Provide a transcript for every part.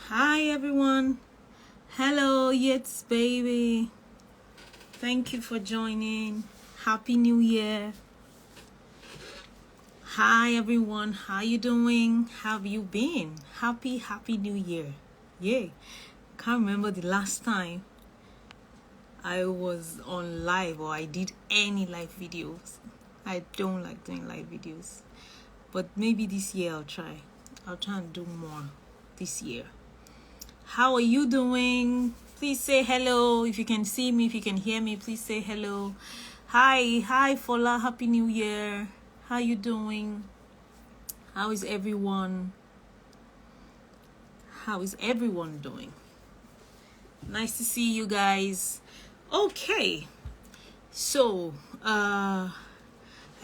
Hi everyone. Hello, Yets baby. Thank you for joining. Happy New Year. Hi everyone. How you doing? How have you been? Happy New Year. Yay. Can't remember the last time I was on live or I did any live videos. I don't like doing live videos. But maybe this year I'll try. I'll try and do more this year. How are you doing? Please say hello. If you can see me, if you can hear me, please say hello. Hi Fola, Happy New Year. How you doing? How is everyone? How is everyone doing? Nice to see you guys. Okay. So, I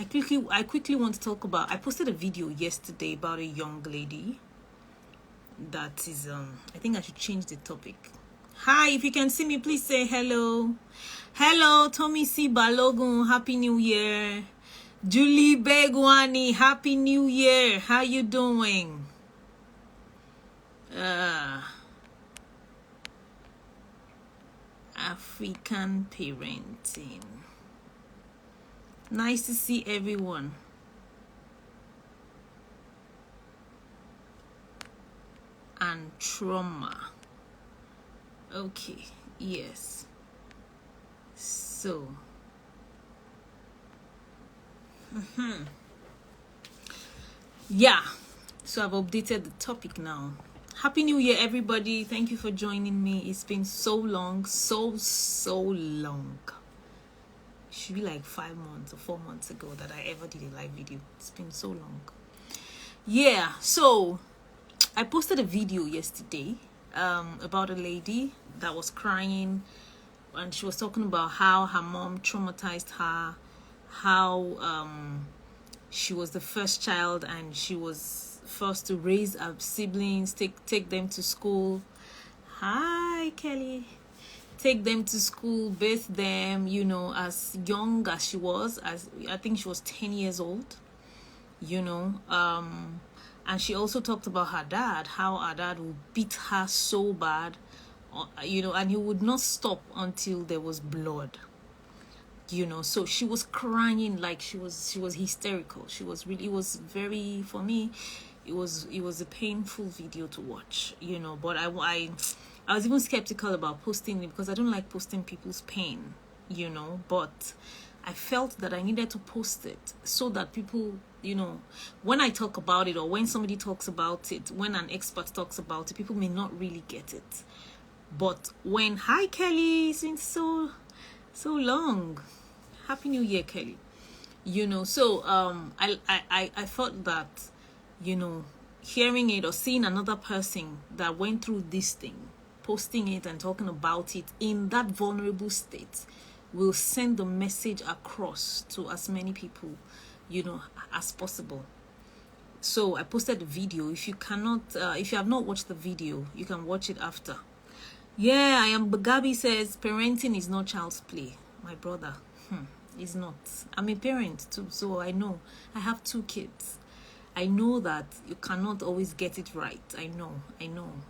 quickly want to talk about, I posted a video yesterday about a young lady that is I think I should change the topic. Hi, if you can see me, please say hello. Hello, Tommy C. Balogun, Happy New Year. Julie Begwani, Happy New Year. How you doing? African parenting. Nice to see everyone. And trauma. Okay, yes. So, yeah. So I've updated the topic now. Happy New Year, everybody. Thank you for joining me. It's been so long, so long. It should be like 5 months or 4 months ago that I ever did a live video. It's been so long. Yeah, so I posted a video yesterday about a lady that was crying, and she was talking about how her mom traumatized her, how she was the first child and she was forced to raise her siblings, take them to school. Hi, Kelly. Take them to school, birth them, as young as she was, as I think she was 10 years old, and she also talked about her dad, how her dad would beat her so bad, and he would not stop until there was blood. So she was crying, like she was hysterical. She was really, it was very, for me, it was a painful video to watch, but I was even skeptical about posting it because I don't like posting people's pain, but I felt that I needed to post it so that people, when I talk about it or when somebody talks about it, when an expert talks about it, people may not really get it. But when, hi Kelly, it's been so long. Happy New Year, Kelly. So I thought that, hearing it or seeing another person that went through this thing, posting it and talking about it in that vulnerable state will send the message across to as many people, as possible. So I posted the video. If you have not watched the video, you can watch it after. Yeah, I am. Gabi says parenting is not child's play. My brother, is not. I'm a parent too, so I know. I have 2 kids. I know that you cannot always get it right. I know.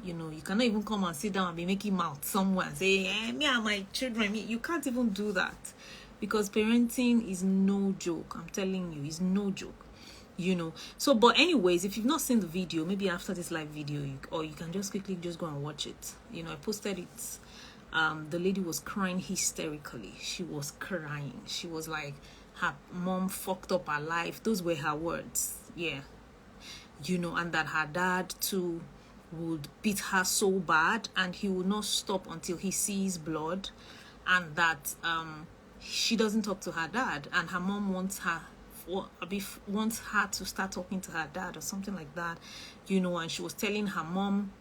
You cannot even come and sit down and be making mouth somewhere and say, me and my children. You can't even do that because parenting is no joke. I'm telling you, it's no joke. So, but anyways, if you've not seen the video, maybe after this live video, or you can just quickly just go and watch it. I posted it. The lady was crying hysterically. She was crying. She was like, her mom fucked up her life. Those were her words. Yeah. And that her dad too would beat her so bad and he will not stop until he sees blood, and that she doesn't talk to her dad and her mom wants her to start talking to her dad or something like that, and she was telling her mom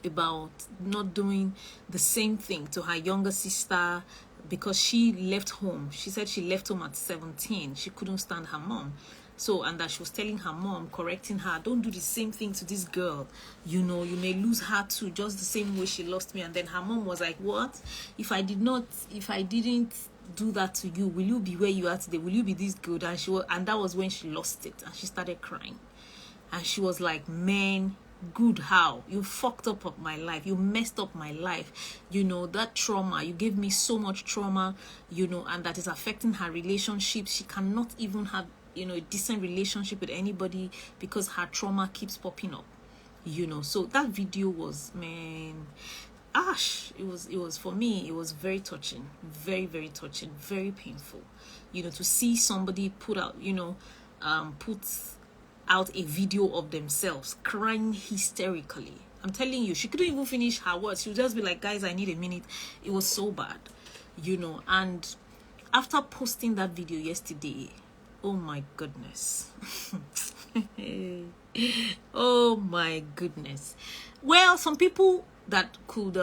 about not doing the same thing to her younger sister because she left home. She said she left home at 17. She couldn't stand her mom. So, and that she was telling her mom, correcting her, don't do the same thing to this girl. You may lose her too, just the same way she lost me. And then her mom was like, what? If I didn't do that to you, will you be where you are today? Will you be this good? And that was when she lost it and she started crying. And she was like, man, Good, how? You fucked up my life. You messed up my life. You know, that trauma, you gave me so much trauma, you know, and that is affecting her relationship. She cannot even have, you know, a decent relationship with anybody because her trauma keeps popping up, you know. So that video was, man, it was for me, it was very touching, very, very touching, very painful, you know, to see somebody put out, you know, put out a video of themselves crying hysterically. I'm telling you, she couldn't even finish her words. She would just be like, guys, I need a minute. It was so bad, you know. And after posting that video yesterday, oh my goodness. Oh my goodness. Well, some people that could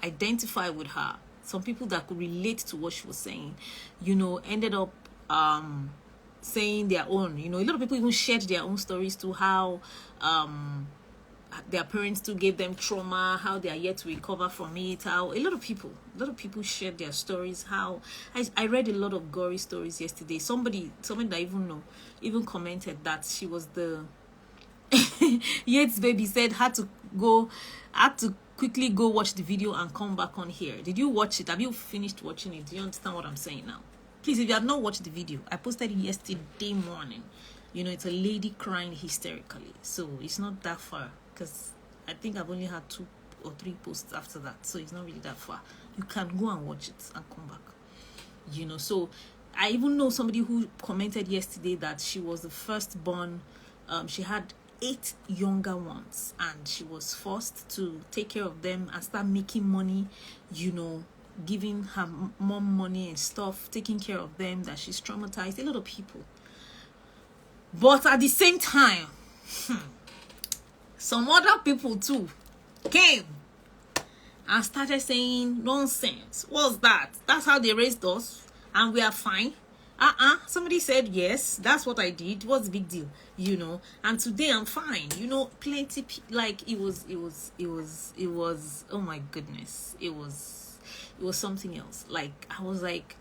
identify with her, some people that could relate to what she was saying, you know, ended up saying their own, you know. A lot of people even shared their own stories to how their parents too gave them trauma, how they are yet to recover from it, how a lot of people shared their stories. How I read a lot of gory stories yesterday. Somebody that even commented that she was the Yates baby said had to quickly go watch the video and come back on here. Did you watch it? Have you finished watching it? Do you understand what I'm saying now? Please, if you have not watched the video, I posted it yesterday morning. You know, it's a lady crying hysterically. So it's not that far, because I think I've only had 2 or 3 posts after that. So it's not really that far. You can go and watch it and come back. You know, so I even know somebody who commented yesterday that she was the firstborn. She had 8 younger ones, and she was forced to take care of them and start making money, you know, giving her mom money and stuff, taking care of them, that she's traumatized a lot of people. But at the same time, some other people too came and started saying nonsense. What's that? That's how they raised us and we are fine. Somebody said yes, that's what I did. What's the big deal? You know, and today I'm fine. You know, plenty, like it was oh my goodness, it was something else. Like I was like,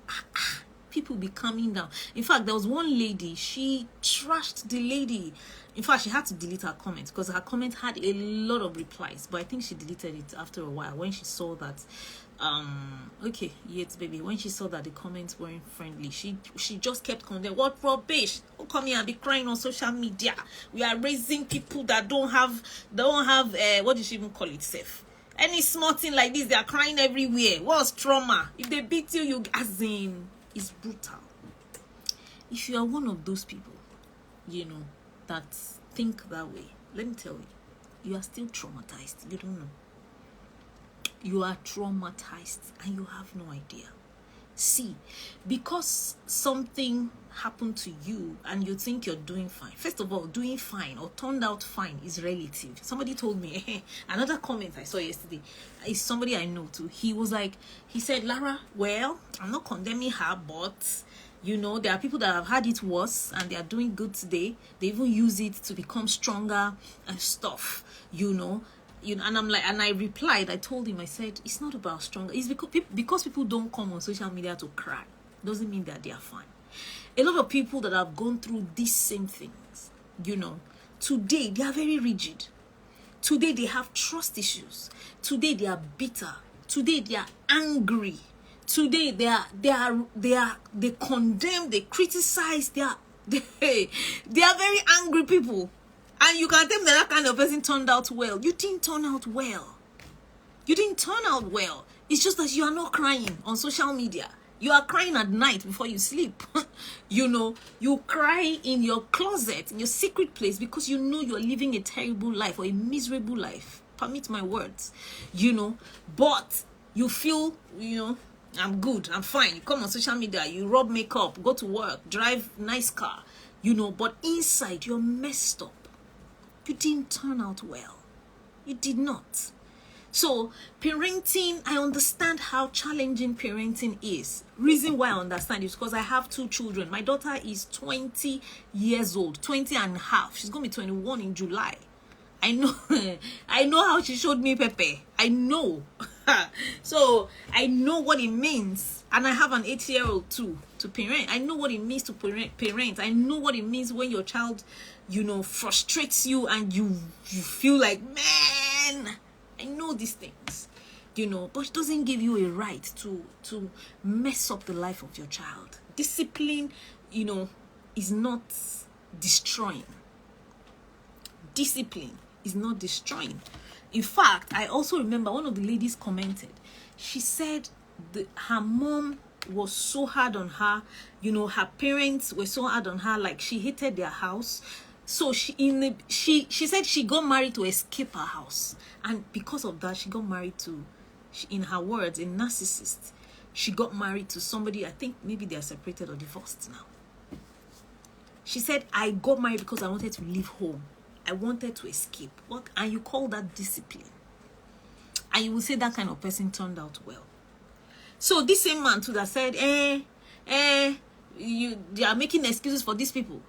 people be coming down. In fact, there was one lady, she trashed the lady. In fact, she had to delete her comment because her comment had a lot of replies, but I think she deleted it after a while when she saw that okay, yes baby, when she saw that the comments weren't friendly, she just kept condemning. What rubbish! Don't come here and be crying on social media. We are raising people that don't have what did she even call it, safe? Any small thing like this, they are crying everywhere. What's trauma? If they beat you, as in, it's brutal. If you are one of those people, you know, that think that way, let me tell you, you are still traumatized. You don't know. You are traumatized and you have no idea. See, because something happened to you and you think you're doing fine. First of all, doing fine or turned out fine is relative. Somebody told me, another comment I saw yesterday, is somebody I know too. He said, Lara, well, I'm not condemning her, but you know, there are people that have had it worse and they are doing good today. They even use it to become stronger and stuff, you know. And I'm like, and I replied, I told him, I said, it's not about stronger. It's because people don't come on social media to cry doesn't mean that they are fine. A lot of people that have gone through these same things, you know, today they are very rigid. Today they have trust issues. Today they are bitter. Today they are angry. Today they condemn, they criticize, they are very angry people. And you can tell me that kind of person turned out well. You didn't turn out well. You didn't turn out well. It's just that you are not crying on social media. You are crying at night before you sleep. You know, you cry in your closet, in your secret place, because you know you're living a terrible life or a miserable life. Permit my words. You know, but you feel, you know, I'm good, I'm fine. You come on social media, you rub makeup, go to work, drive nice car, you know, but inside you're messed up. You didn't turn out well. You did not. So parenting, I understand how challenging parenting is. Reason why I understand is because I have 2 children. My daughter is 20 years old, 20 and a half. She's going to be 21 in July. I know. I know how she showed me Pepe. I know. So I know what it means, and I have an 8-year-old too to parent. I know what it means to parent. I know what it means when your child, frustrates you and you feel like, man, I know these things, but it doesn't give you a right to mess up the life of your child. Discipline, is not destroying. Discipline is not destroying. In fact, I also remember one of the ladies commented. She said her mom was so hard on her. Her parents were so hard on her, like she hated their house. So she said she got married to escape her house, and because of that, she got married to, in her words, a narcissist. She got married to somebody. I think maybe they are separated or divorced now. She said, I got married because I wanted to leave home. I wanted to escape. What? And you call that discipline? And you will say that kind of person turned out well. So this same man too that said, they are making excuses for these people.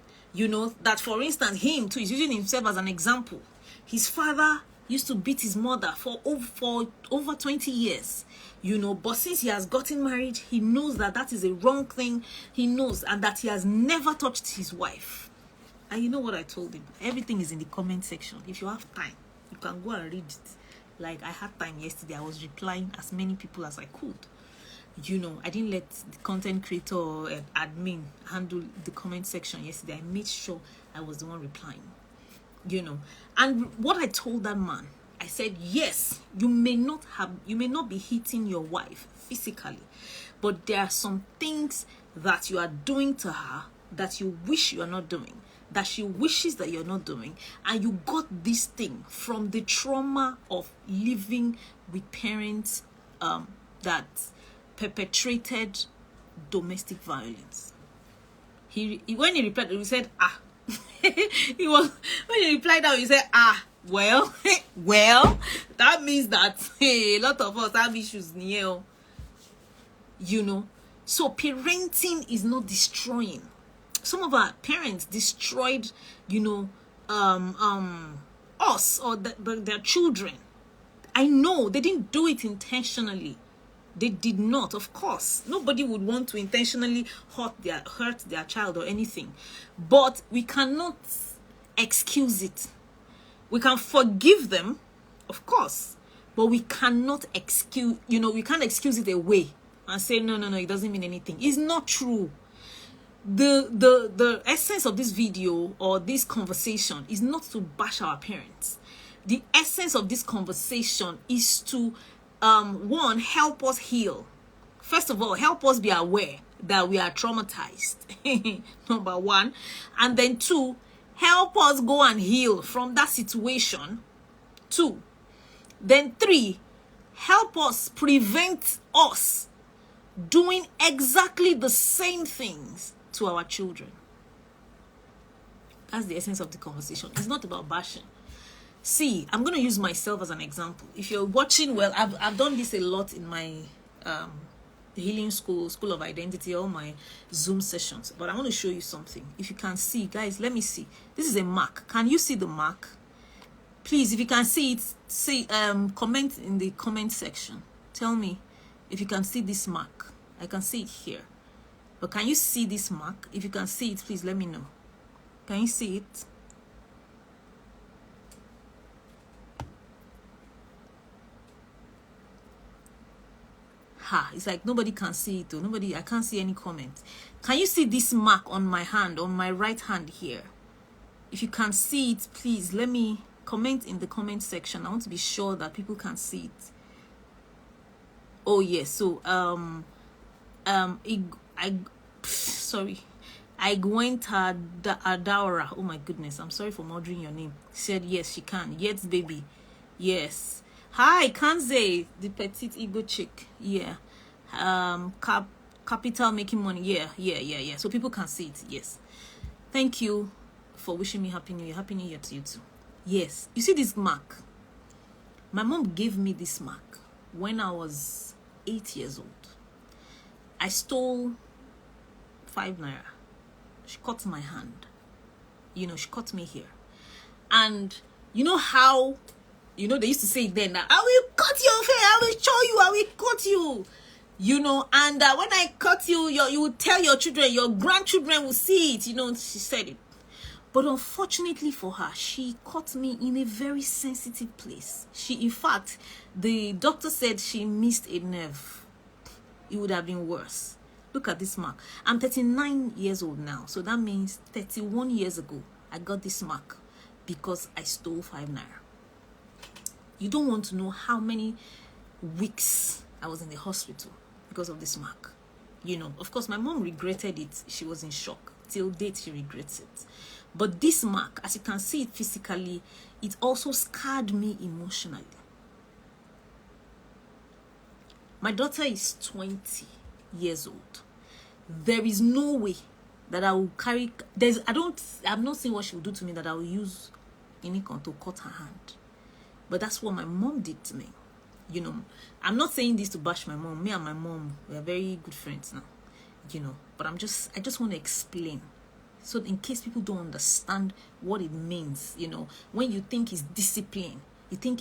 That for instance, him too is using himself as an example. His father used to beat his mother for over 20 years. But since he has gotten married, he knows that is a wrong thing. He knows, and that he has never touched his wife. And you know what I told him? Everything is in the comment section. If you have time, you can go and read it. Like I had time yesterday. I was replying as many people as I could. I didn't let the content creator or admin handle the comment section yesterday. I made sure I was the one replying. And what I told that man, I said, yes, you may not be hitting your wife physically, but there are some things that you are doing to her that you wish you are not doing, that she wishes that you're not doing, and you got this thing from the trauma of living with parents that perpetrated domestic violence. When he replied, he said, when he replied out, he said, well, that means that a lot of us have issues here. So parenting is not destroying. Some of our parents destroyed, us or their children. I know they didn't do it intentionally. They did not, of course. Nobody would want to intentionally hurt their child or anything. But we cannot excuse it. We can forgive them, of course, but we cannot excuse, we can't excuse it away and say, no, it doesn't mean anything. It's not true. The essence of this video or this conversation is not to bash our parents. The essence of this conversation is to one, help us heal. First of all, help us be aware that we are traumatized. Number one. And then two, help us go and heal from that situation. Two. Then three, help us prevent us doing exactly the same things to our children. That's the essence of the conversation. It's not about bashing. See, I'm going to use myself as an example. If you're watching, well, I've done this a lot in my healing school of identity, all my Zoom sessions. But I want to show you something. If you can see, guys, let me see. This is a mark. Can you see the mark? Please, if you can see it, comment in the comment section. Tell me if you can see this mark. I can see it here. But can you see this mark? If you can see it, please let me know. Can you see it? It's like nobody can see it though. I can't see any comments. Can you see this mark on my hand, on my right hand here? If you can see it, please let me comment in the comment section. I want to be sure that people can see it. Oh yes. So Igwenta Adaura. Oh my goodness, I'm sorry for murdering your name. Said yes, she can. Yes, baby. Yes. Hi, Kanze, the petite ego chick. Yeah. Capital making money. Yeah. So people can see it. Yes. Thank you for wishing me Happy New Year. Happy New Year to you too. Yes. You see this mark? My mom gave me this mark when I was 8 years old. I stole 5 naira. She cut my hand. She cut me here. And You know how, you know, they used to say it then, that I will cut your hair, I will show you, I will cut you. You know, and when I cut you, you will tell your children, your grandchildren will see it. You know, she said it. But unfortunately for her, she caught me in a very sensitive place. In fact, the doctor said she missed a nerve. It would have been worse. Look at this mark. I'm 39 years old now. So that means 31 years ago, I got this mark because I stole 5 naira. You don't want to know how many weeks I was in the hospital because of this mark. You know, of course, my mom regretted it. She was in shock. Till date, she regrets it. But this mark, as you can see it physically, it also scarred me emotionally. My daughter is 20 years old. There is no way that I will carry... I've not seen what she will do to me that I will use Inikon to cut her hand. But that's what my mom did to me. You know, I'm not saying this to bash my mom. Me and my mom, we are very good friends now. You know, but I just want to explain. So in case people don't understand what it means, you know, when you think it's discipline, you think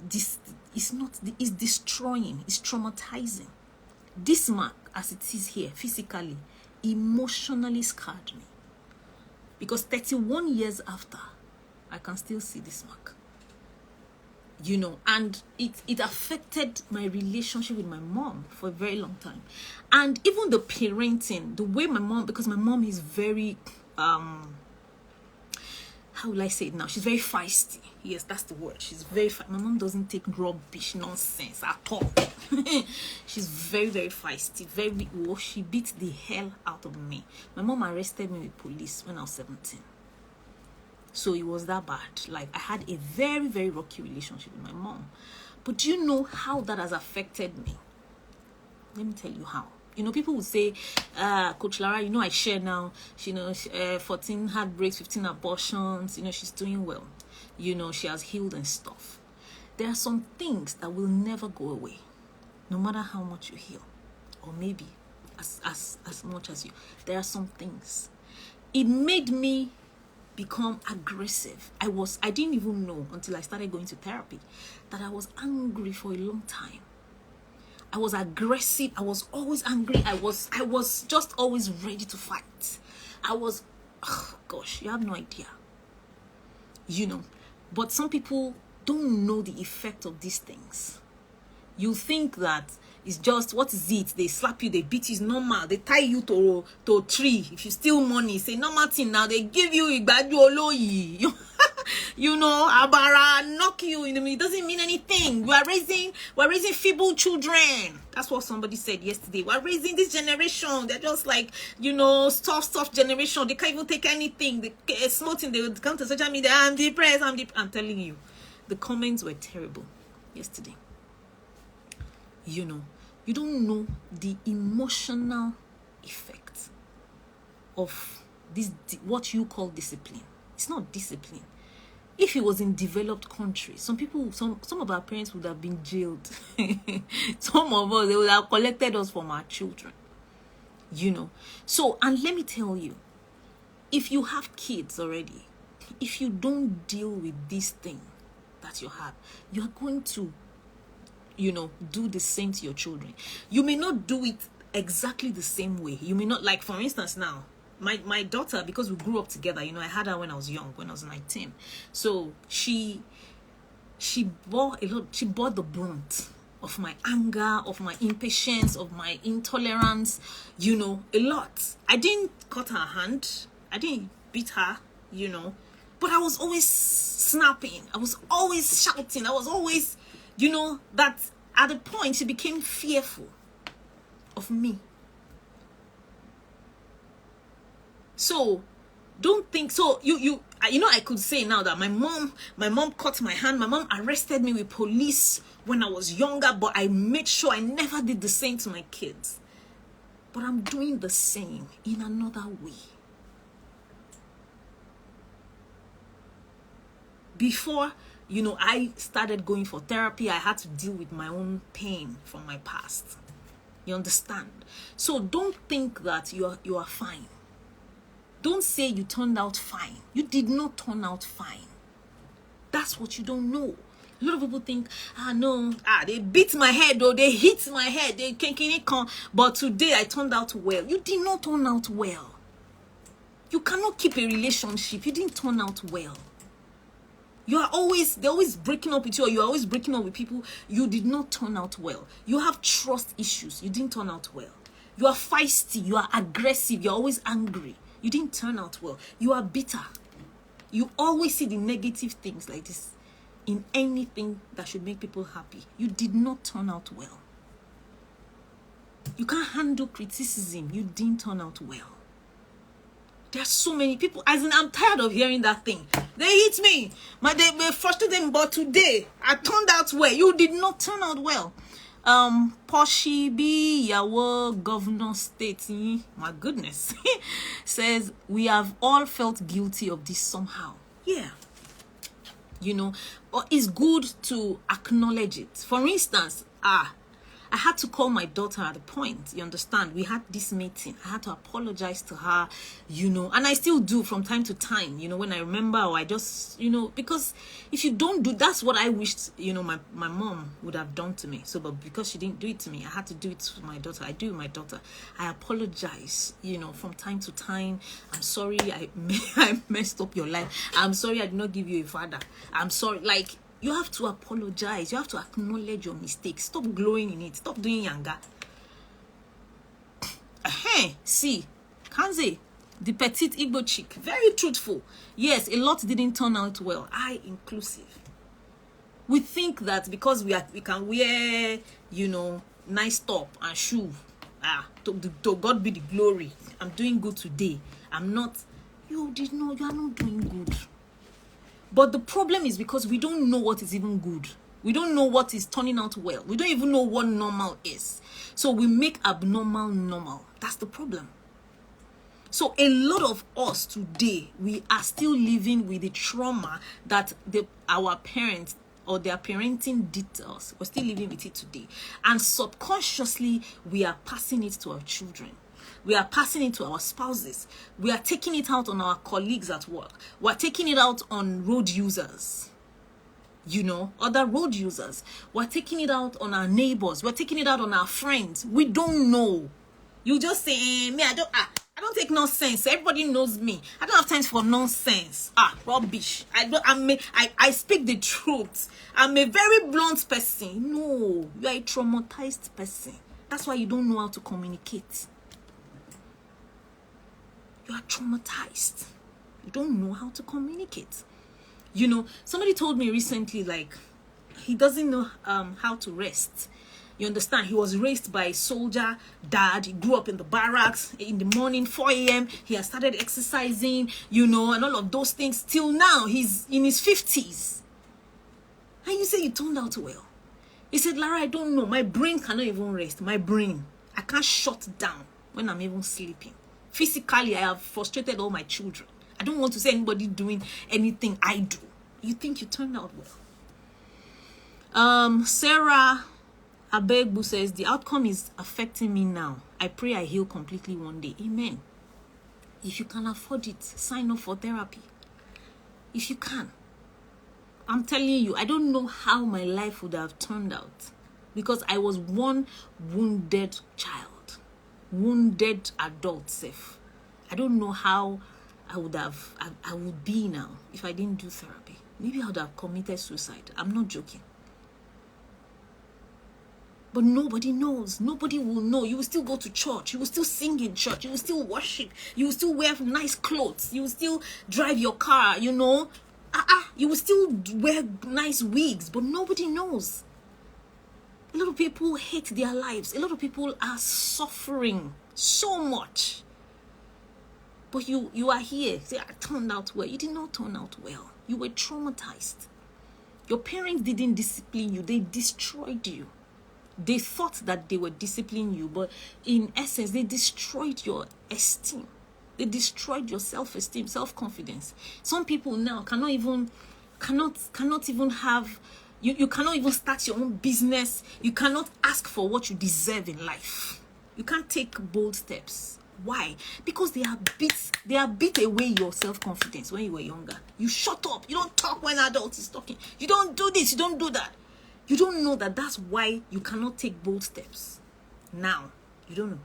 this is not, it's destroying, it's traumatizing. This mark, as it is here, physically, emotionally scarred me. Because 31 years after, I can still see this mark. You know, and it affected my relationship with my mom for a very long time. And even the parenting, the way my mom, because my mom is very, how will I say it now? She's very feisty. Yes, that's the word. She's very my mom doesn't take rubbish nonsense at all. She's very, very feisty. She beat the hell out of me. My mom arrested me with police when I was 17. So it was that bad. Like, I had a very, very rocky relationship with my mom. But do you know how that has affected me? Let me tell you how. You know, people would say, Coach Lara, you know, I share now. You know, 14 heartbreaks, 15 abortions. You know, she's doing well. You know, she has healed and stuff. There are some things that will never go away, no matter how much you heal. Or maybe as much as you. There are some things. It made me become aggressive. I didn't even know until I started going to therapy that I was angry for a long time. I was aggressive. I was always angry. I was just always ready to fight. Oh gosh, you have no idea. You know, but some people don't know the effect of these things. You think that it's just, what is it? They slap you, they beat you, it's normal. They tie you to a tree. If you steal money, say normal thing. Now they give you Igbaju Oloyi. You know, Abara, knock you in the middle. It doesn't mean anything. We're raising feeble children. That's what somebody said yesterday. We're raising this generation. They're just like, you know, soft generation. They can't even take anything. They smoking. They would come to social media. I'm depressed. I'm telling you, the comments were terrible yesterday. You know, you don't know the emotional effect of this, what you call discipline. It's not discipline. If it was in developed countries, some of our parents would have been jailed. Some of us, they would have collected us from our children. You know. So, and let me tell you, if you have kids already, if you don't deal with this thing that you have, you are going to, you know, do the same to your children. You may not do it exactly the same way. You may not, like, for instance, now, my daughter, because we grew up together, you know, I had her when I was young, when I was 19. So she bore the brunt of my anger, of my impatience, of my intolerance, you know, a lot. I didn't cut her hand. I didn't beat her, you know, but I was always snapping. I was always shouting. I was always, you know, that at a point she became fearful of me. So don't think so. You know, I could say now that my mom cut my hand. My mom arrested me with police when I was younger, but I made sure I never did the same to my kids. But I'm doing the same in another way. Before, you know, I started going for therapy, I had to deal with my own pain from my past. You understand? So don't think that you are fine. Don't say you turned out fine. You did not turn out fine. That's what you don't know. A lot of people think, no, they beat my head, or they hit my head, they can't. But today I turned out well. You did not turn out well. You cannot keep a relationship. You didn't turn out well. They're always breaking up with you, or you're always breaking up with people. You did not turn out well. You have trust issues. You didn't turn out well. You are feisty. You are aggressive. You're always angry. You didn't turn out well. You are bitter. You always see the negative things like this in anything that should make people happy. You did not turn out well. You can't handle criticism. You didn't turn out well. There are so many people, as in, I'm tired of hearing that thing. They hit me, they frustrated me, but today I turned out well. You did not turn out well. Poshi B Yawo Governor State, my goodness, says we have all felt guilty of this somehow. Yeah. But it's good to acknowledge it. For instance, I had to call my daughter at a point. You understand? We had this meeting. I had to apologize to her, and I still do from time to time, when I remember, or I just, because if you don't do, that's what I wished, my mom would have done to me. So, but because she didn't do it to me, I had to do it to my daughter. I do my daughter. I apologize, from time to time. I'm sorry I messed up your life. I'm sorry I did not give you a father. I'm sorry, you have to apologize. You have to acknowledge your mistakes. Stop glowing in it. Stop doing yanga. See, Kanze, the petite Igbo chick, very truthful. Yes, a lot didn't turn out well. I inclusive. We think that because we can wear, nice top and shoe. To God be the glory. I'm doing good today. I'm not. You are not doing good. But the problem is because we don't know what is even good. We don't know what is turning out well. We don't even know what normal is. So we make abnormal normal. That's the problem. So a lot of us today, we are still living with the trauma that our parents or their parenting did to us. We're still living with it today. And subconsciously, we are passing it to our children. We are passing it to our spouses. We are taking it out on our colleagues at work. We're taking it out on road users. Other road users. We're taking it out on our neighbors. We're taking it out on our friends. We don't know. You just say, me, I don't take nonsense. Everybody knows me. I don't have time for nonsense. Rubbish. I speak the truth. I'm a very blunt person. No, you are a traumatized person. That's why you don't know how to communicate. You are traumatized. You don't know how to communicate. Somebody told me recently, he doesn't know how to rest. You understand? He was raised by a soldier dad. He grew up in the barracks. In the morning, 4 a.m., he has started exercising, and all of those things. Till now, he's in his 50s. And you say you turned out well. He said, Lara, I don't know. My brain cannot even rest. My brain. I can't shut down when I'm even sleeping. Physically, I have frustrated all my children. I don't want to see anybody doing anything I do. You think you turned out well? Sarah Abegbu says, the outcome is affecting me now. I pray I heal completely one day. Amen. If you can afford it, sign up for therapy. If you can. I'm telling you, I don't know how my life would have turned out. Because I was one wounded child. Wounded adult self. I don't know how I would be now if I didn't do therapy. Maybe I would have committed suicide. I'm not joking. But nobody knows. Nobody will know. You will still go to church. You will still sing in church. You will still worship. You will still wear nice clothes. You will still drive your car, You will still wear nice wigs. But nobody knows. A lot of people hate their lives. A lot of people are suffering so much. But you are here. Say, I turned out well. You did not turn out well. You were traumatized. Your parents didn't discipline you. They destroyed you. They thought that they were disciplining you, but in essence, they destroyed your esteem. They destroyed your self-esteem, self-confidence. Some people now cannot even have, you cannot even start your own business. You cannot ask for what you deserve in life. You can't take bold steps. Why? Because they have beat away your self-confidence when you were younger. You shut up. You don't talk when adults is talking. You don't do this. You don't do that. You don't know that that's why you cannot take bold steps. Now, you don't know.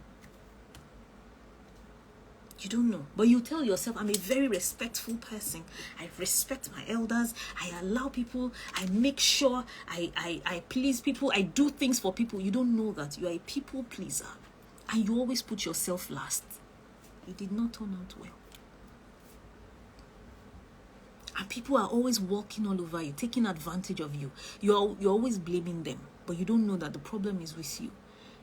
You don't know. But you tell yourself, I'm a very respectful person. I respect my elders. I allow people. I make sure I please people. I do things for people. You don't know that you are a people pleaser. And you always put yourself last. It did not turn out well. And people are always walking all over you, taking advantage of you. You're always blaming them. But you don't know that the problem is with you.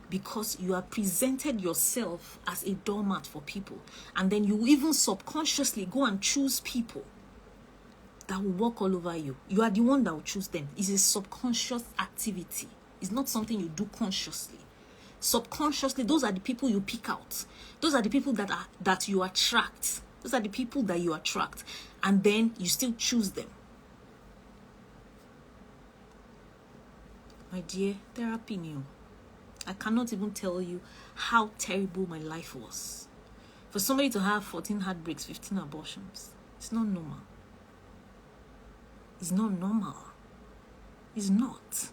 Because you have presented yourself as a doormat for people. And then you even subconsciously go and choose people that will walk all over you. You are the one that will choose them. It's a subconscious activity. It's not something you do consciously. Subconsciously, those are the people you pick out. Those are the people that you attract. Those are the people that you attract. And then you still choose them. My dear, therapy new. I cannot even tell you how terrible my life was. For somebody to have 14 heartbreaks, 15 abortions, it's not normal. It's not normal. It's not.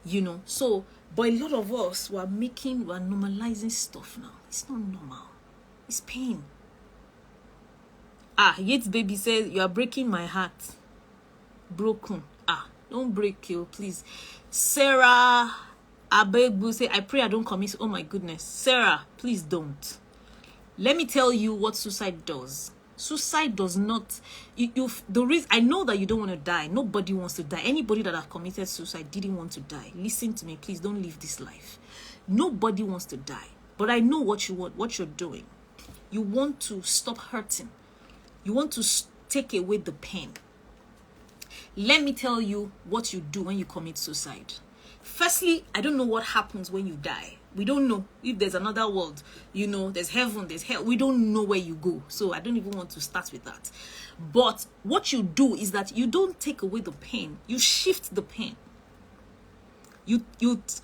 You know, so, but a lot of us we're normalizing stuff now. It's not normal. It's pain. Yates baby says, you are breaking my heart. Broken. Don't break you, please. Sarah Abegbu say, I pray I don't commit. Oh my goodness. Sarah, please don't. Let me tell you what suicide does. Suicide does not, the reason, I know that you don't want to die. Nobody wants to die. Anybody that has committed suicide didn't want to die. Listen to me, please don't live this life. Nobody wants to die. But I know what you want, what you're doing. You want to stop hurting. You want to take away the pain. Let me tell you what you do when you commit suicide. Firstly, I don't know what happens when you die. We don't know if there's another world. You know, there's heaven, there's hell. We don't know where you go. So I don't even want to start with that. But what you do is that you don't take away the pain. You shift the pain. You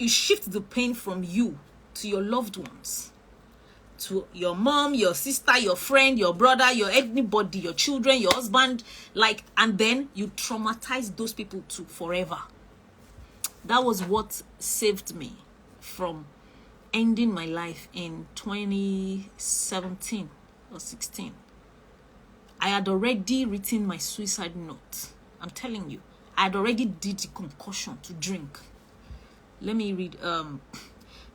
shift the pain from you to your loved ones. To your mom, your sister, your friend, your brother, your anybody, your children, your husband. And then you traumatize those people too forever. That was what saved me from ending my life in 2017 or 16. I had already written my suicide note. I'm telling you, I had already did the concoction to drink. Let me read.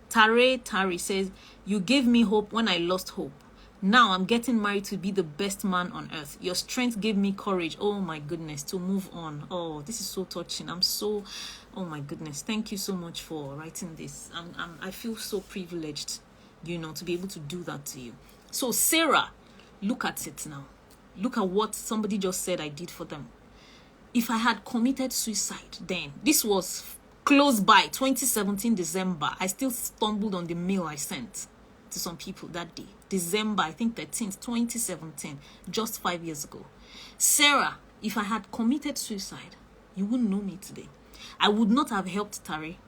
Tare says, you gave me hope when I lost hope. Now I'm getting married to be the best man on earth. Your strength gave me courage. Oh my goodness, to move on. Oh, this is so touching. Oh my goodness. Thank you so much for writing this. I feel so privileged, to be able to do that to you. So Sarah, look at it now. Look at what somebody just said I did for them. If I had committed suicide then, this was close by 2017 December, I still stumbled on the mail I sent to some people that day. December, I think 13th, 2017, just 5 years ago. Sarah, if I had committed suicide, you wouldn't know me today. I would not have helped Tari.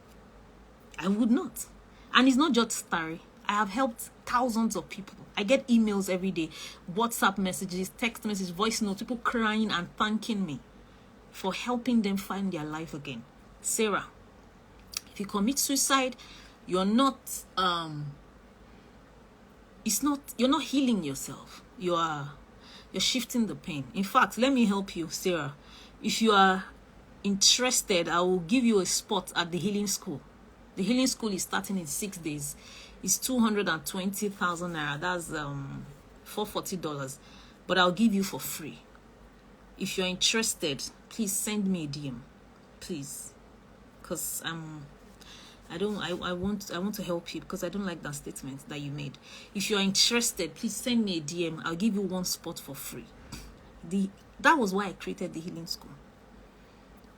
I would not. And it's not just Tari. I have helped thousands of people. I get emails every day, WhatsApp messages, text messages, voice notes, people crying and thanking me for helping them find their life again. Sarah, if you commit suicide, you're not you're not healing yourself. You're shifting the pain. In fact, let me help you, Sarah. If you are interested, I will give you a spot at the healing school. The healing school is starting in 6 days. It's 220,000 naira. That's $440. But I'll give you for free. If you're interested, please send me a DM, please, because I want to help you, because I don't like that statement that you made. If you're interested, please send me a DM. I'll give you one spot for free. That was why I created the healing school.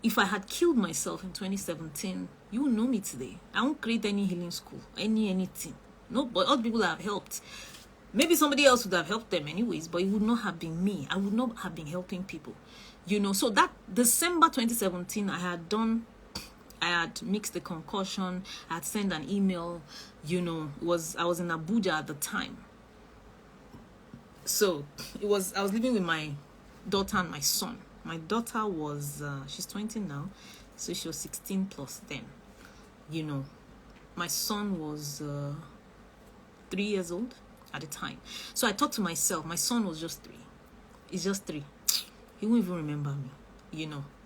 If I had killed myself in 2017, you would know me today. I won't create any healing school, anything. No, but other people that have helped. Maybe somebody else would have helped them anyways, but it would not have been me. I would not have been helping people. So that December 2017, I I had mixed the concoction. I had sent an email. I was in Abuja at the time. So I was living with my daughter and my son. My daughter was she's 20 now, so she was 16 plus then. My son was 3 years old at the time. So I thought to myself, my son was just 3. He's just 3. He won't even remember me.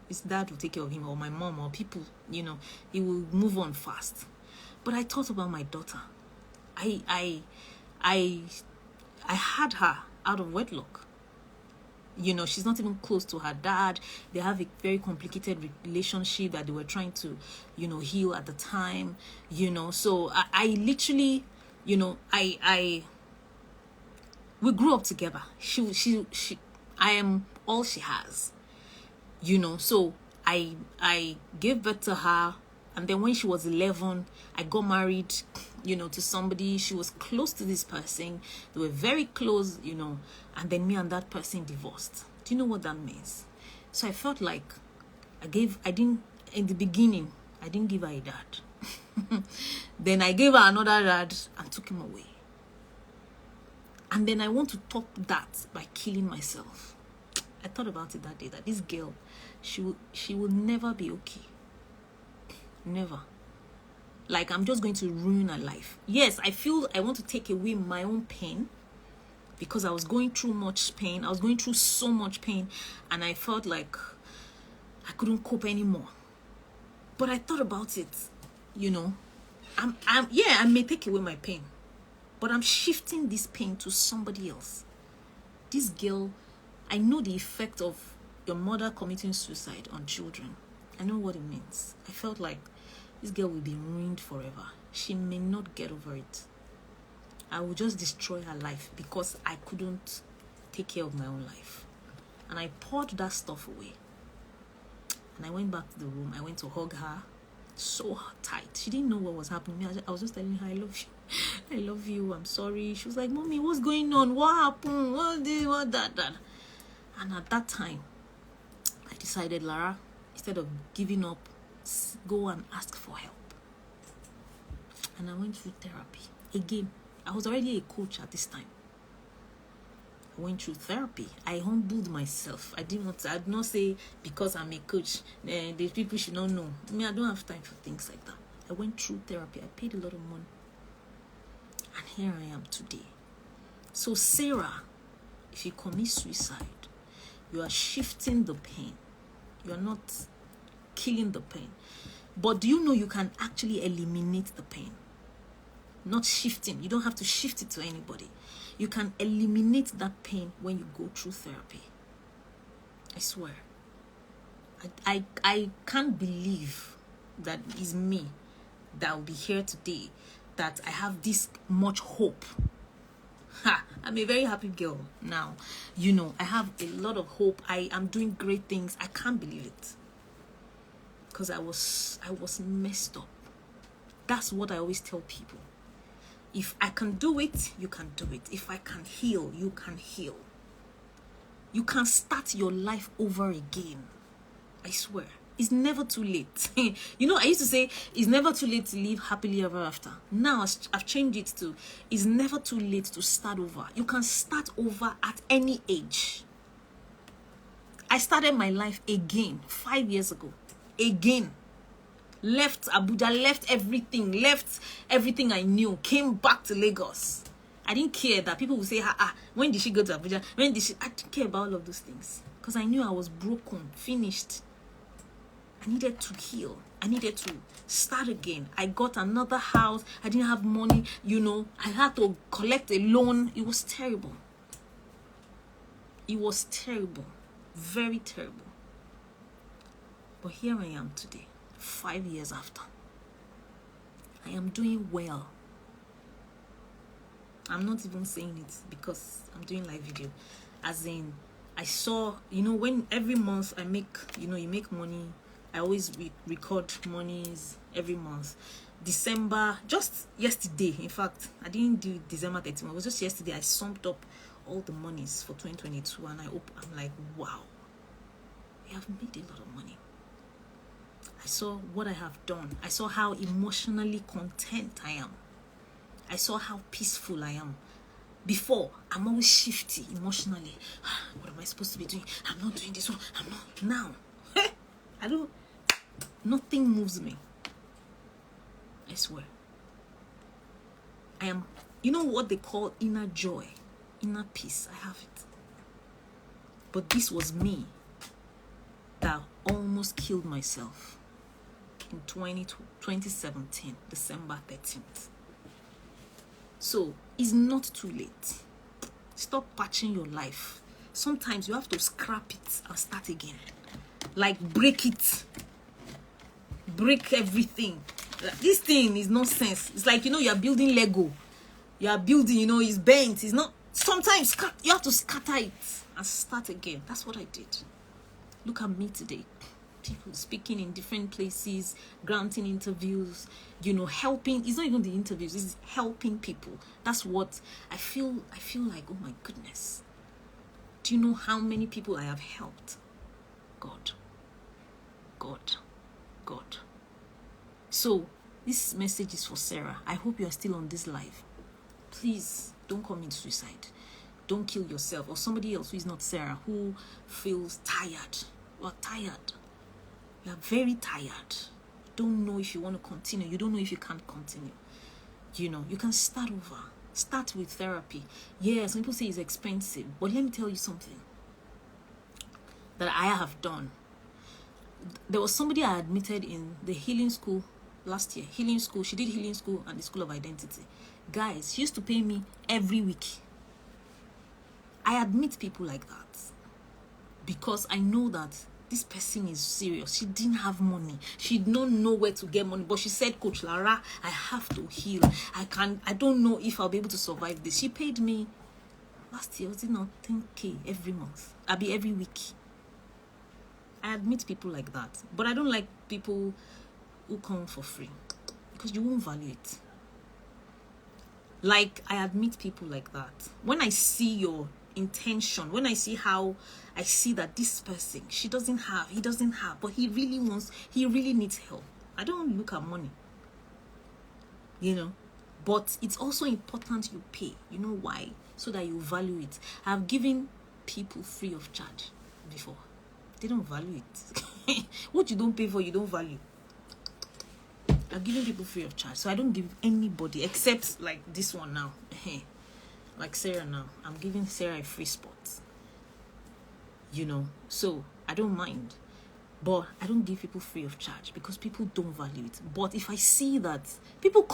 His dad will take care of him, or my mom, or people. He will move on fast. But I thought about my daughter. I had her out of wedlock. She's not even close to her dad. They have a very complicated relationship that they were trying to, heal at the time. So I literally, we grew up together. I am all she has. So I gave birth to her, and then when she was 11, I got married, to somebody. She was close to this person. They were very close, and then me and that person divorced. Do you know what that means? So I felt like in the beginning, I didn't give her a dad. Then I gave her another dad and took him away. And then I want to top that by killing myself. I thought about it that day, that this girl, she will never be okay. Never. Like, I'm just going to ruin her life. Yes, I feel I want to take away my own pain, because I was going through much pain. I was going through so much pain, and I felt like I couldn't cope anymore. But I thought about it, I may take away my pain, but I'm shifting this pain to somebody else. This girl, I know the effect of your mother committing suicide on children. I know what it means. I felt like this girl will be ruined forever. She may not get over it. I will just destroy her life because I couldn't take care of my own life. And I poured that stuff away. And I went back to the room. I went to hug her so tight. She didn't know what was happening. I was just telling her, I love you. I love you. I'm sorry. She was like, Mommy, what's going on? What happened? What this, what that? And at that time, I decided, Lara, instead of giving up, go and ask for help. And I went through therapy. Again, I was already a coach at this time. I went through therapy. I humbled myself. I did not say because I'm a coach, the people should not know. I don't have time for things like that. I went through therapy. I paid a lot of money. And here I am today. So Sarah, if you commit suicide, you are shifting the pain. You are not killing the pain. But do you know you can actually eliminate the pain? Not shifting. You don't have to shift it to anybody. You can eliminate that pain when you go through therapy. I swear. I can't believe that it's me that will be here today, that I have this much hope. I'm a very happy girl now. I have a lot of hope. I am doing great things. I can't believe it. Because I was messed up. That's what I always tell people. If I can do it, you can do it. If I can heal, you can heal. You can start your life over again. I swear. It's never too late. I used to say, it's never too late to live happily ever after. Now, I've changed it to, it's never too late to start over. You can start over at any age. I started my life again 5 years ago. Again. Left Abuja, left everything I knew, came back to Lagos. I didn't care that people would say, when did she go to Abuja? I didn't care about all of those things. Because I knew I was broken, finished. I needed to heal. I needed to start again. I got another house. I didn't have money, I had to collect a loan. It was terrible. It was terrible. Very terrible. But here I am today. 5 years after. I am doing well. I'm not even saying it because I'm doing live video. As in, I saw, when every month I make, you make money. I always record monies every month. December, just yesterday, in fact, I didn't do December 31. It was just yesterday I summed up all the monies for 2022 and I'm like, wow, we have made a lot of money. I saw what I have done. I saw how emotionally content I am. I saw how peaceful I am. Before, I'm always shifty emotionally. What am I supposed to be doing? I'm not doing this one. I'm not. Now, I don't. Nothing moves me. I swear. I am. You know what they call inner joy, inner peace. I have it. But this was me that almost killed myself in 2017, December 13th. So it's not too late. Stop patching your life. Sometimes you have to scrap it and start again. Like break it. Break everything. This thing is nonsense. It's like, you're building Lego. You are building, it's bent. It's not. Sometimes you have to scatter it and start again. That's what I did. Look at me today. People speaking in different places, granting interviews, helping. It's not even the interviews, it's helping people. That's what I feel like, oh my goodness. Do you know how many people I have helped? God. So this message is for Sarah. I hope you are still on this live. Please don't commit suicide. Don't kill yourself or somebody else who is not Sarah, who feels tired. You are tired. You are very tired. You don't know if you want to continue. You don't know if you can't continue. You can start over. Start with therapy. Yeah, some people say it's expensive. But let me tell you something that I have done. There was somebody I admitted in the healing school last year. Healing school. She did healing school and the School of Identity. Guys, she used to pay me every week. I admit people like that because I know that this person is serious. She didn't have money. She did not know where to get money. But she said, Coach Lara, I have to heal. I don't know if I'll be able to survive this. She paid me last year, was it not 10K every month? Every week. I admit people like that. But I don't like people who come for free because you won't value it. Like, I admit people like that. When I see your intention, when I see that this person, he doesn't have, but he really needs help. I don't look at money, but it's also important you pay. You know why? So that you value it. I've given people free of charge before. They don't value it. What you don't pay for, you don't value. I've given people free of charge. So I don't give anybody except like this one now. Like Sarah now. I'm giving Sarah a free spot. So I don't mind. But I don't give people free of charge because people don't value it. But if I see that people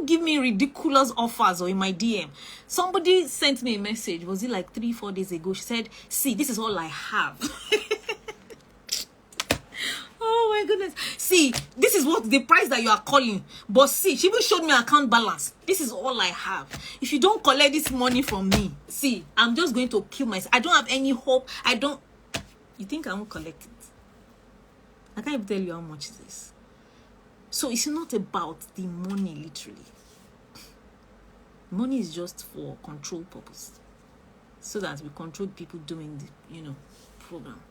give me ridiculous offers or in my DM, somebody sent me a message, was it like 3-4 days ago? She said, see, this is all I have. Oh my goodness. See, this is what the price that you are calling. But see, she even showed me account balance. This is all I have. If you don't collect this money from me, see, I'm just going to kill myself. I don't have any hope. You think I won't collect it? I can't even tell you how much it is. So it's not about the money, literally. Money is just for control purpose. So that we control people doing the, program.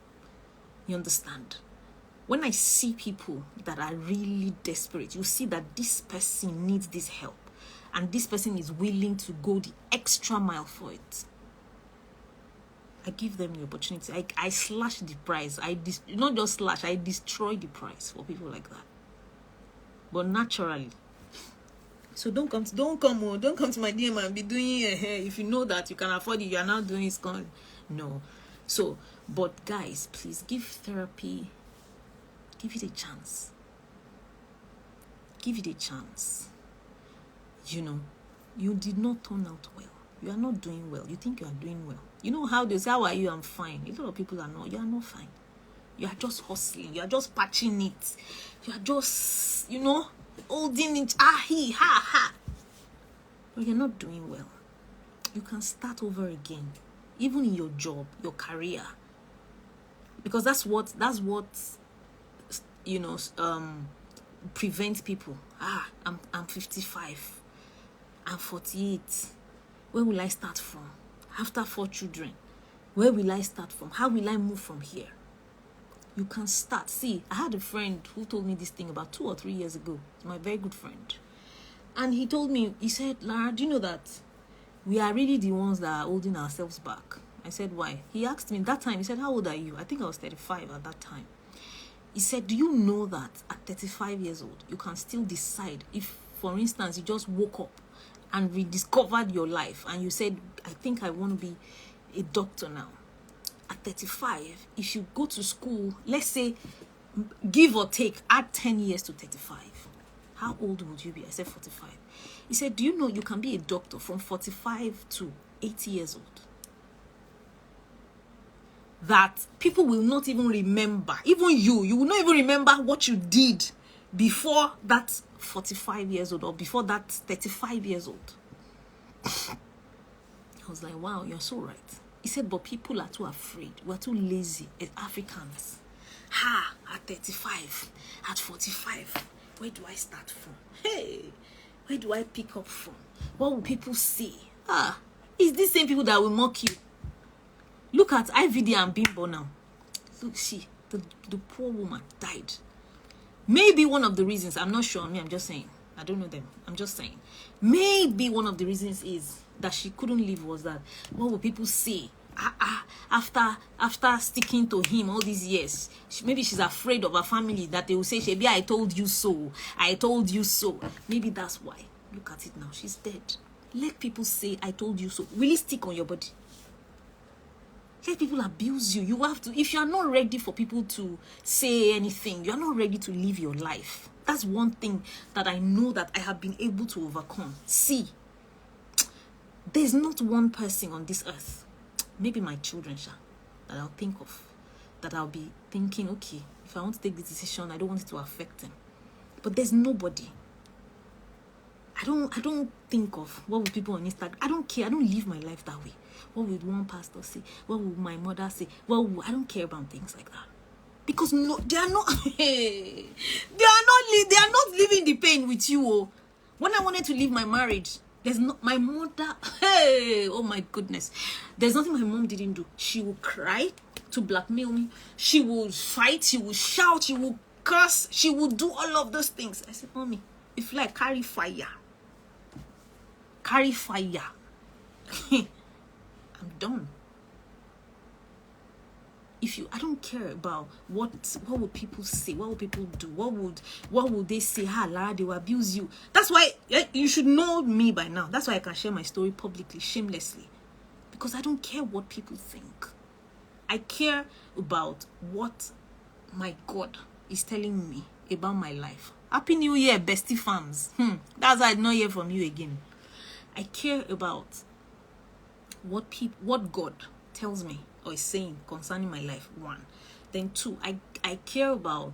You understand? When I see people that are really desperate, you see that this person needs this help. And this person is willing to go the extra mile for it. I give them the opportunity. I slash the price. Not just slash, I destroy the price for people like that. But naturally. So don't come to my DM and be doing if you know that you can afford it, you are not doing it. No. So, but guys, please give therapy. Give it a chance. Give it a chance. You did not turn out well. You are not doing well. You think you are doing well. You know how they say, how are you? I'm fine. A lot of people are not. You are not fine. You are just hustling. You are just patching it. You are just, holding it. Ha. But you're not doing well. You can start over again. Even in your job, your career. Because that's what prevent people. I'm 55. I'm 48. Where will I start from? After 4 children, where will I start from? How will I move from here? You can start. See, I had a friend who told me this thing about 2 or 3 years ago. My very good friend. And he told me, he said, Lara, do you know that we are really the ones that are holding ourselves back? I said, why? He asked me that time, he said, how old are you? I think I was 35 at that time. He said, do you know that at 35 years old, you can still decide if, for instance, you just woke up and rediscovered your life and you said, I think I want to be a doctor now. At 35, if you go to school, let's say, give or take, add 10 years to 35. How old would you be? I said 45. He said, do you know you can be a doctor from 45 to 80 years old? That people will not even remember. Even you will not even remember what you did before that 45 years old or before that 35 years old. I was like, wow, you're so right. He said, but people are too afraid. We're too lazy as Africans. At 35, at 45, where do I start from? Hey, where do I pick up from? What will people say? It's these same people that will mock you. Look at IVD and Bimbo now. Look, see, the poor woman died. Maybe one of the reasons, I'm not sure, I'm just saying. I don't know them. I'm just saying. Maybe one of the reasons is that she couldn't live was that, what will people say? After sticking to him all these years, maybe she's afraid of her family that they will say, Shebi, I told you so. I told you so. Maybe that's why. Look at it now. She's dead. Let people say, I told you so. Will it stick on your body? Let people abuse you. You have to, if you are not ready for people to say anything, you are not ready to live your life. That's one thing that I know that I have been able to overcome. See, there's not one person on this earth, maybe my children, that I'll think of, that I'll be thinking, okay, if I want to take this decision, I don't want it to affect them. But there's nobody. I don't think of what will people on Instagram. I don't care. I don't live my life that way. What would one pastor say? What would my mother say? I don't care about things like that. Because no, they are not they are not living the pain with you. Oh. When I wanted to leave my marriage, there's not my mother. Hey, oh my goodness. There's nothing my mom didn't do. She will cry to blackmail me. She will fight, she will shout, she will curse, she will do all of those things. I said, Mommy, if like carry fire. Carry fire. I'm done. I don't care about what would people say, what would people do, what would they say? Lara, they will abuse you. That's why you should know me by now. That's why I can share my story publicly, shamelessly, because I don't care what people think. I care about what my God is telling me about my life. Happy New Year, bestie fams. That's why I don't hear from you again. I care about what God tells me or is saying concerning my life, 1. Then 2, I care about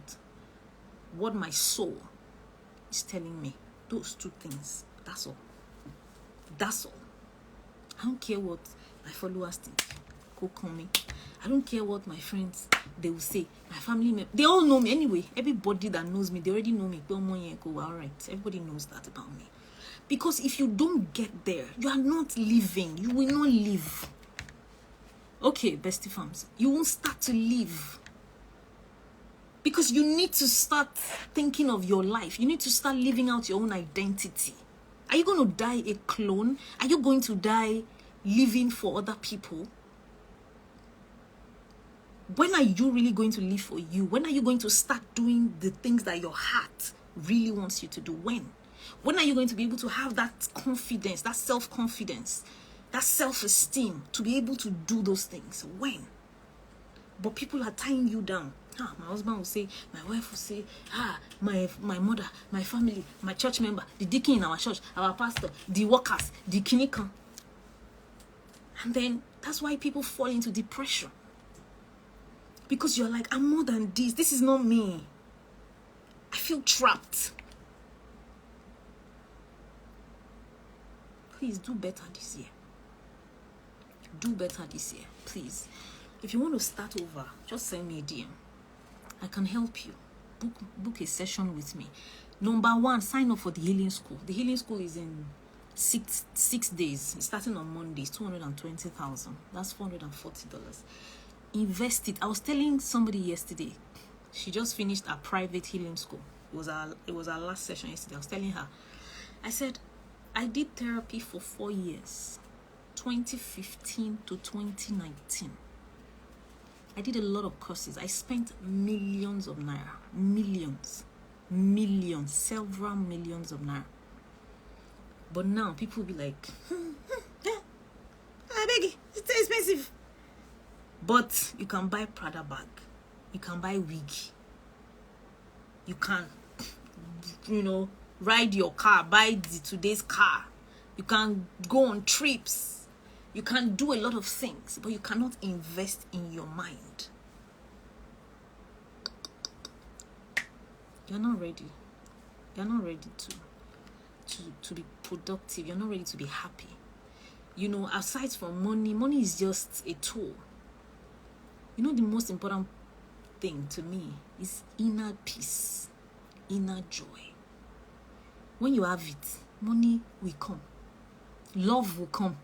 what my soul is telling me. Those 2 things. That's all. That's all. I don't care what my followers think. Go call me. I don't care what my friends, they will say. My family, they all know me anyway. Everybody that knows me, they already know me. All right. Everybody knows that about me. Because if you don't get there, you are not living. You will not live. Okay, bestie fams, you won't start to live. Because you need to start thinking of your life. You need to start living out your own identity. Are you going to die a clone? Are you going to die living for other people? When are you really going to live for you? When are you going to start doing the things that your heart really wants you to do? When? When are you going to be able to have that confidence, that self-confidence, that self-esteem to be able to do those things? When? But people are tying you down. My husband will say, my wife will say, my mother, my family, my church member, the deacon in our church, our pastor, the workers, the kinikan. And then that's why people fall into depression. Because you're like, I'm more than this. This is not me. I feel trapped. Please do better this year. Do better this year, please. If you want to start over, just send me a DM. I can help you. Book a session with me. Number 1, sign up for the healing school. The healing school is in 6 days. It's starting on Mondays, 220,000. That's $440. Invest it. I was telling somebody yesterday, She just finished a private healing school. It was our last session yesterday. I was telling her, I said, I did therapy for 4 years, 2015 to 2019. I did a lot of courses. I spent millions of naira, several millions of naira. But now people will be like, I beg you, it's too expensive. But you can buy Prada bag, you can buy wig, you can, ride your car, buy today's car, you can go on trips, you can do a lot of things, but you cannot invest in your mind. You're not ready. You're not ready to be productive. You're not ready to be happy. Aside from money is just a tool. The most important thing to me is inner peace, inner joy. When you have it, money will come, love will come,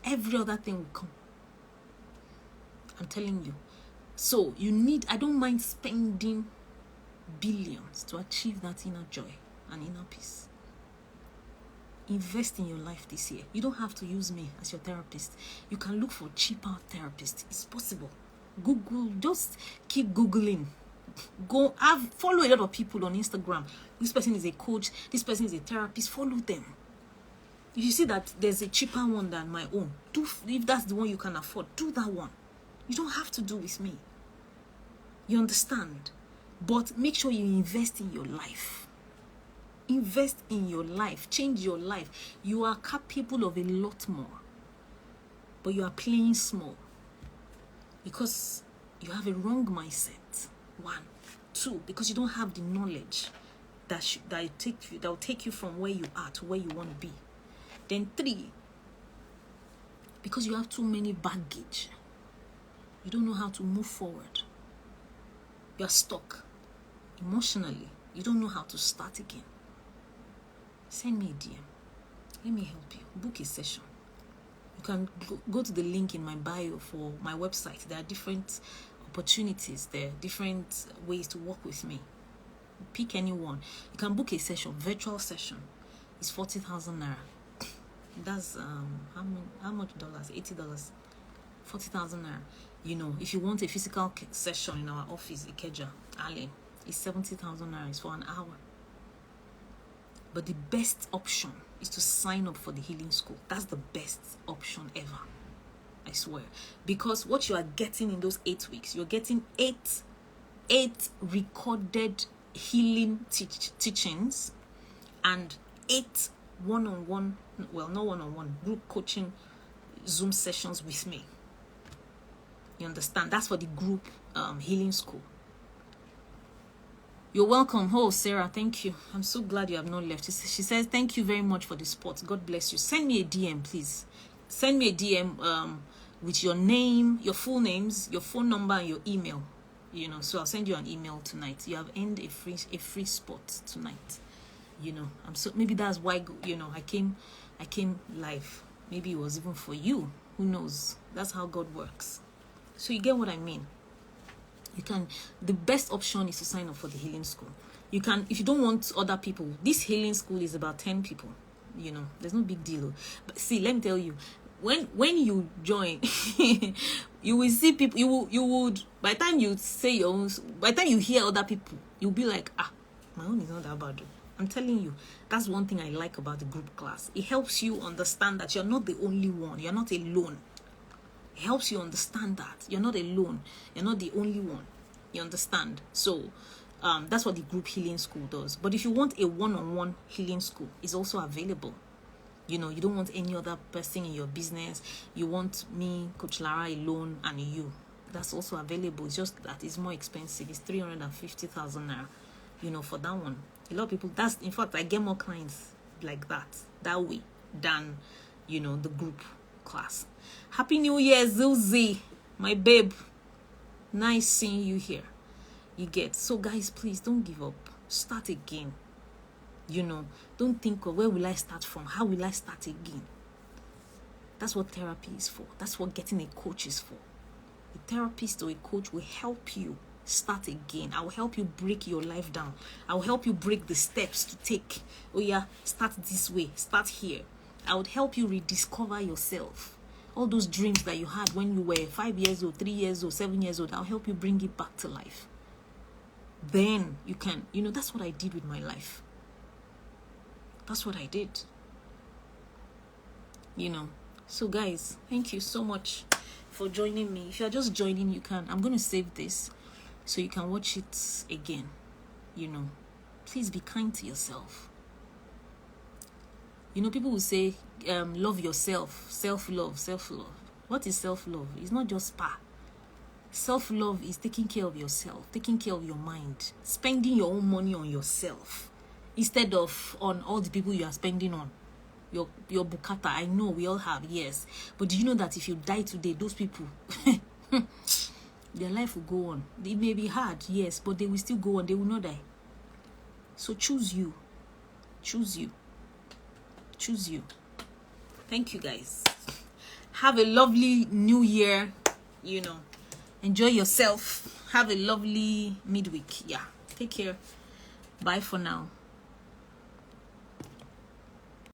every other thing will come. I'm telling you. So I don't mind spending billions to achieve that inner joy and inner peace. Invest in your life this year. You don't have to use me as your therapist. You can look for cheaper therapists. It's possible. Google, just keep Googling. Follow a lot of people on Instagram. This person is a coach, this person is a therapist. Follow them. If you see that there's a cheaper one than my own, if that's the one you can afford, do that one. You don't have to do with me. You understand? But make sure you invest in your life. Invest in your life. Change your life. You are capable of a lot more. But you are playing small. Because you have a wrong mindset. 1. 2, because you don't have the knowledge that will take you from where you are to where you want to be. Then 3, because you have too many baggage. You don't know how to move forward. You are stuck emotionally. You don't know how to start again. Send me a DM. Let me help you. Book a session. You can go to the link in my bio for my website. There are different opportunities. There are different ways to work with me. Pick any one. You can book a session, virtual session. It's 40,000 naira. That's how much dollars? $80. 40,000 naira. If you want a physical session in our office, Ikeja, Allen, it's 70,000 naira. It's for an hour. But the best option is to sign up for the healing school. That's the best option ever. I swear. Because what you are getting in those 8 weeks, you're getting eight recorded healing teachings and 8 one-on-one, well, not one-on-one, group coaching Zoom sessions with me. You understand? That's for the group healing school. You're welcome. Oh, Sarah, thank you. I'm so glad you have not left. She says, thank you very much for the support. God bless you. Send me a DM, please. Send me a DM with your name, your full names, your phone number, and your email. So I'll send you an email tonight. You have earned a free spot tonight. Maybe that's why, I came live. Maybe it was even for you. Who knows? That's how God works. So you get what I mean? The best option is to sign up for the healing school. You can, if you don't want other people, this healing school is about 10 people. There's no big deal. But see, let me tell you, when you join, you will see people, you would, by the time you say your own, by the time you hear other people, you'll be like, my own is not that bad. I'm telling you, that's one thing I like about the group class. It helps you understand that you're not the only one. You're not alone. It helps you understand that you're not alone. You're not the only one. You understand? So that's what the group healing school does. But if you want a one-on-one healing school, it's also available. You don't want any other person in your business. You want me, Coach Lara, alone, and you. That's also available. It's just that it's more expensive. It's 350,000 naira. For that one. A lot of people. In fact, I get more clients like that way than the group class. Happy New Year, Zuzi, my babe. Nice seeing you here. You get. So guys, please don't give up. Start again. Don't think of where will I start from? How will I start again? That's what therapy is for. That's what getting a coach is for. A therapist or a coach will help you Start again. I will help you break your life down. I will help you break the steps to take. Oh yeah, start this way, start here. I would help you rediscover yourself. All those dreams that you had when you were 5 years old, 3 years old, 7 years old, I'll help you bring it back to life. Then you can, that's what I did with my life. That's what I did. So guys, thank you so much for joining me. If you're just joining, I'm going to save this so you can watch it again. Please be kind to yourself. People will say, love yourself, self-love. What is self-love? It's not just spa. Self-love is taking care of yourself, taking care of your mind, spending your own money on yourself instead of on all the people you are spending on. Your bukata, I know we all have, yes. But do you know that if you die today, those people, their life will go on. It may be hard, yes, but they will still go on. They will not die. So choose you. Choose you. Choose you. Thank you, guys. Have a lovely new year. Enjoy yourself. Have a lovely midweek. Yeah. Take care. Bye for now.